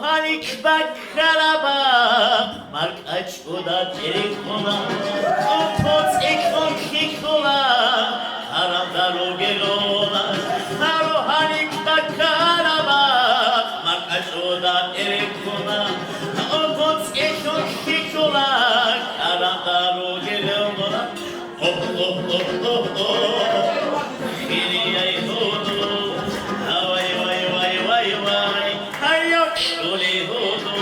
hanik bakaraba markaç oda telefona opoc ekon kikola karadar o gelona haro hanik bakaraba markaç oda telefona opoc ekon kikola karadar o gelona oh oh oh oh oh Hiliyay hudu Vay vay vay vay vay Hayok şuli hudu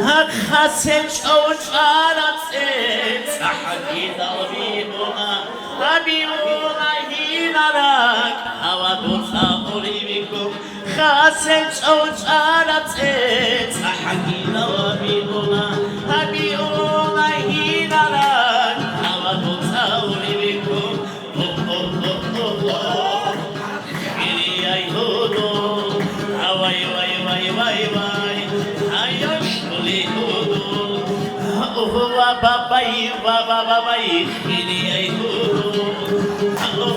Hak hasel çavuş aratsın Sahaki dalbi ona Tabi ona hinarak Hava dursa olivikum Hasel çavuş aratsın Sahaki dalbi ona Tabi ona hinarak Hava dursa olivikum Oh oh oh oh oh Hiliyay hudu Vay vay vay vay vay Hayok şuli hudu Huwa babai hiliyay hudu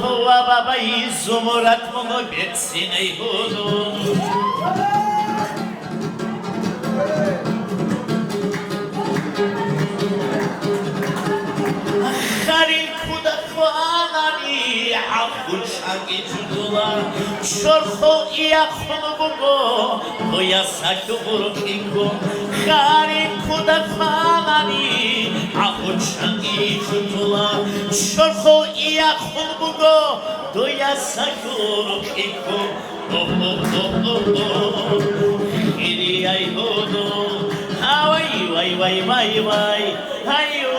Huwa babai zumurat mumu betsinay hudu Haril kudakwanani Hakul şangi cudula Şorho iyakhunu bugo Hoya sakı burukiko Haril kudakwanani Hakul şangi cudula Şorho iyakhunu bugo Hoya sakı burukiko Oh oh oh oh oh Hiliyay hudu Vay vay vay vay vay Hayo